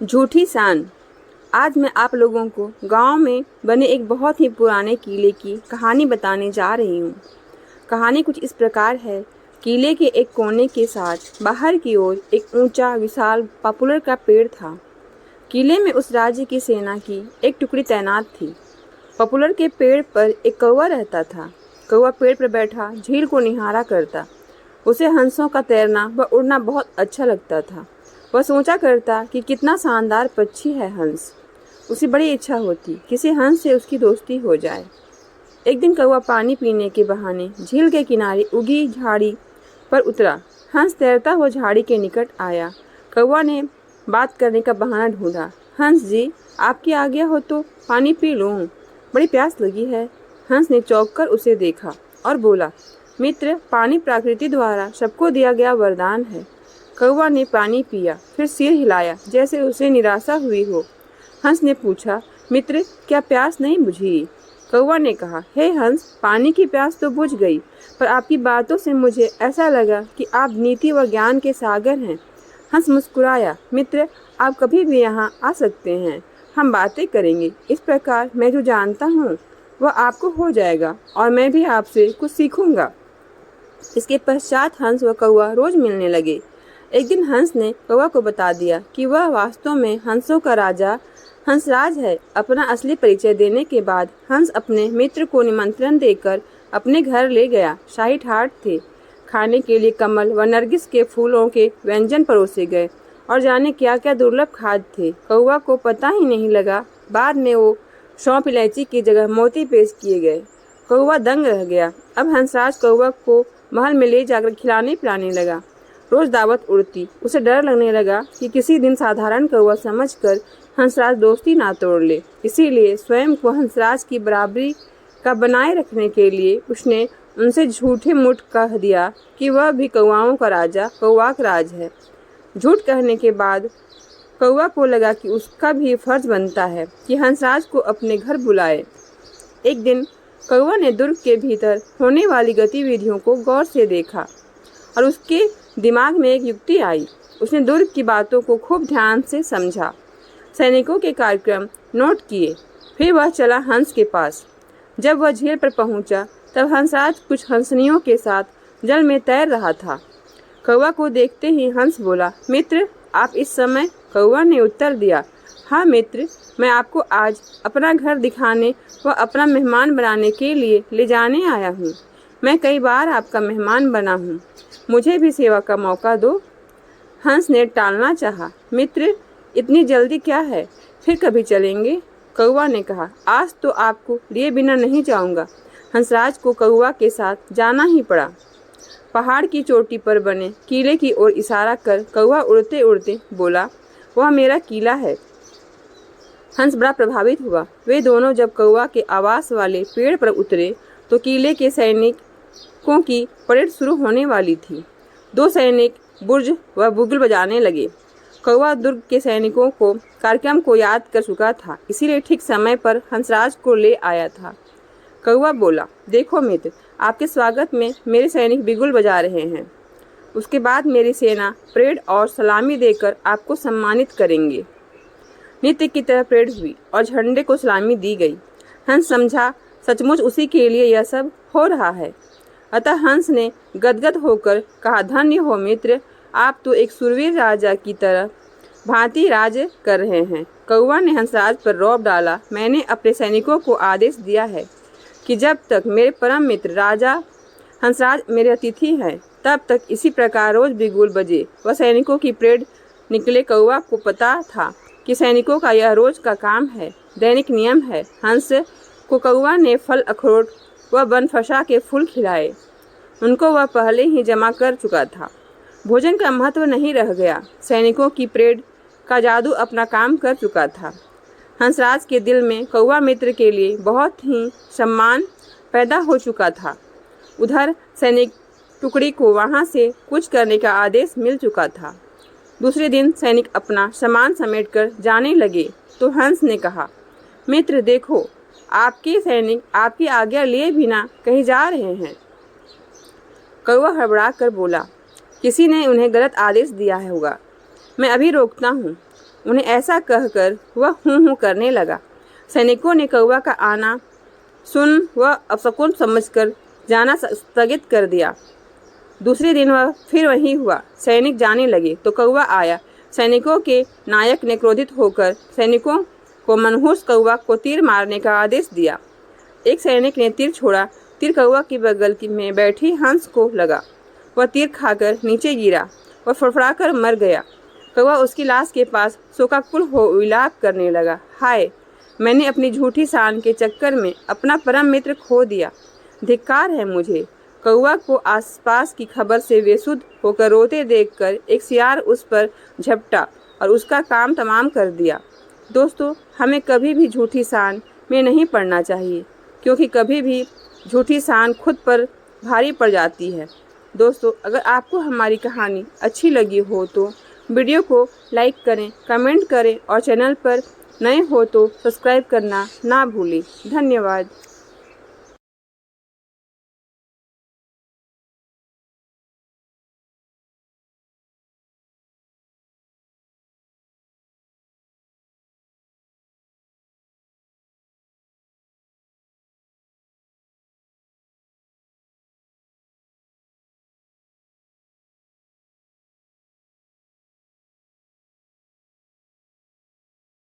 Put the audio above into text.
झूठी शान। आज मैं आप लोगों को गांव में बने एक बहुत ही पुराने किले की कहानी बताने जा रही हूँ। कहानी कुछ इस प्रकार है। किले के एक कोने के साथ बाहर की ओर एक ऊंचा विशाल पॉपुलर का पेड़ था। किले में उस राज्य की सेना की एक टुकड़ी तैनात थी। पॉपुलर के पेड़ पर एक कौवा रहता था। कौवा पेड़ पर बैठा झील को निहारा करता। उसे हंसों का तैरना व उड़ना बहुत अच्छा लगता था। वह सोचा करता कि कितना शानदार पक्षी है हंस। उसे बड़ी इच्छा होती किसी हंस से उसकी दोस्ती हो जाए। एक दिन कौवा पानी पीने के बहाने झील के किनारे उगी झाड़ी पर उतरा। हंस तैरता हुआ झाड़ी के निकट आया। कौवा ने बात करने का बहाना ढूंढा। हंस जी, आपकी आज्ञा हो तो पानी पी लूं, बड़ी प्यास लगी है। हंस ने चौंक कर उसे देखा और बोला, मित्र, पानी प्रकृति द्वारा सबको दिया गया वरदान है। कौवा ने पानी पिया, फिर सिर हिलाया जैसे उसे निराशा हुई हो। हंस ने पूछा, मित्र, क्या प्यास नहीं बुझी? कौवा ने कहा, हे हंस, पानी की प्यास तो बुझ गई, पर आपकी बातों से मुझे ऐसा लगा कि आप नीति व ज्ञान के सागर हैं। हंस मुस्कुराया, मित्र, आप कभी भी यहाँ आ सकते हैं, हम बातें करेंगे। इस प्रकार मैं जो जानता हूँ वह आपको हो जाएगा और मैं भी आपसे कुछ सीखूंगा। इसके पश्चात हंस व कौवा रोज मिलने लगे। एक दिन हंस ने कौवा को बता दिया कि वह वास्तव में हंसों का राजा हंसराज है। अपना असली परिचय देने के बाद हंस अपने मित्र को निमंत्रण देकर अपने घर ले गया। शाही ठाट थे। खाने के लिए कमल व नरगिस के फूलों के व्यंजन परोसे गए और जाने क्या क्या दुर्लभ खाद्य थे। कौवा को पता ही नहीं लगा। बाद में वो सौंफ इलायची की जगह मोती पेश किए गए। कौवा दंग रह गया। अब हंसराज कौवा को महल में ले जाकर खिलाने पिलाने लगा। रोज दावत उड़ती। उसे डर लगने लगा कि किसी दिन साधारण कौवा समझकर हंसराज दोस्ती ना तोड़ ले। इसीलिए स्वयं को हंसराज की बराबरी का बनाए रखने के लिए उसने उनसे झूठे मुठ कह दिया कि वह भी कौवाओं का राजा कौवाक राज है। झूठ कहने के बाद कौवा को लगा कि उसका भी फर्ज बनता है कि हंसराज को अपने घर बुलाए। एक दिन कौवा ने दुर्ग के भीतर होने वाली गतिविधियों को गौर से देखा और उसके दिमाग में एक युक्ति आई। उसने दुर्ग की बातों को खूब ध्यान से समझा, सैनिकों के कार्यक्रम नोट किए। फिर वह चला हंस के पास। जब वह झील पर पहुंचा तब हंसराज कुछ हंसनियों के साथ जल में तैर रहा था। कौवा को देखते ही हंस बोला, मित्र, आप इस समय? कौवा ने उत्तर दिया, हाँ मित्र, मैं आपको आज अपना घर दिखाने व अपना मेहमान बनाने के लिए ले जाने आया हूँ। मैं कई बार आपका मेहमान बना हूँ, मुझे भी सेवा का मौका दो। हंस ने टालना चाहा, मित्र, इतनी जल्दी क्या है, फिर कभी चलेंगे। कौवा ने कहा, आज तो आपको लिए बिना नहीं जाऊंगा। हंसराज को कौवा के साथ जाना ही पड़ा। पहाड़ की चोटी पर बने किले की ओर इशारा कर कौवा उड़ते उड़ते बोला, वह मेरा किला है। हंस बड़ा प्रभावित हुआ। वे दोनों जब कौवा के आवास वाले पेड़ पर उतरे तो किले के सैनिकों की परेड शुरू होने वाली थी। दो सैनिक बुर्ज व बुगल बजाने लगे। कौवा दुर्ग के सैनिकों को कार्यक्रम को याद कर चुका था, इसीलिए ठीक समय पर हंसराज को ले आया था। कौवा बोला, देखो मित्र, आपके स्वागत में मेरे सैनिक बिगुल बजा रहे हैं। उसके बाद मेरी सेना परेड और सलामी देकर आपको सम्मानित करेंगे। नित्य की तरह परेड हुई और झंडे को सलामी दी गई। हंस समझा सचमुच उसी के लिए यह सब हो रहा है। अतः हंस ने गदगद होकर कहा, धन्य हो मित्र, आप तो एक शूरवीर राजा की तरह भांति राज कर रहे हैं। कौवा ने हंसराज पर रौब डाला। मैंने अपने सैनिकों को आदेश दिया है कि जब तक मेरे परम मित्र राजा हंसराज मेरे अतिथि हैं तब तक इसी प्रकार रोज बिगुल बजे व सैनिकों की परेड निकले। कौवा को पता था कि सैनिकों का यह रोज का काम है, दैनिक नियम है। हंस को कौवा ने फल, अखरोट व बनफशा के फूल खिलाए। उनको वह पहले ही जमा कर चुका था। भोजन का महत्व नहीं रह गया। सैनिकों की परेड का जादू अपना काम कर चुका था। हंसराज के दिल में कौवा मित्र के लिए बहुत ही सम्मान पैदा हो चुका था। उधर सैनिक टुकड़ी को वहां से कूच करने का आदेश मिल चुका था। दूसरे दिन सैनिक अपना सामान समेटकर जाने लगे तो हंस ने कहा, मित्र देखो, आपके सैनिक आपकी आज्ञा लिए बिना कहीं जा रहे हैं। कौवा हड़बड़ा कर बोला, किसी ने उन्हें गलत आदेश दिया होगा, मैं अभी रोकता हूँ। उन्हें ऐसा कहकर वह हूँ करने लगा। सैनिकों ने कौवा का आना सुन वह अपशकुन समझकर जाना स्थगित कर दिया। दूसरे दिन वह फिर वही हुआ। सैनिक जाने लगे तो कौवा आया। सैनिकों के नायक ने क्रोधित होकर सैनिकों को मनहूस कौवा को तीर मारने का आदेश दिया। एक सैनिक ने तीर छोड़ा। तीर कौवा की बगल में बैठी हंस को लगा। वह तीर खाकर नीचे गिरा और फड़फड़ाकर मर गया। कौवा उसकी लाश के पास शोकाकुल हो विलाप करने लगा। हाय, मैंने अपनी झूठी शान के चक्कर में अपना परम मित्र खो दिया। धिक्कार है मुझे। कौवा को आसपास की खबर से बेसुध होकर रोते देखकर एक सियार उस पर झपटा और उसका काम तमाम कर दिया। दोस्तों, हमें कभी भी झूठी शान में नहीं पड़ना चाहिए, क्योंकि कभी भी झूठी शान खुद पर भारी पड़ जाती है। दोस्तों, अगर आपको हमारी कहानी अच्छी लगी हो तो वीडियो को लाइक करें, कमेंट करें और चैनल पर नए हो तो सब्सक्राइब करना ना भूलें। धन्यवाद।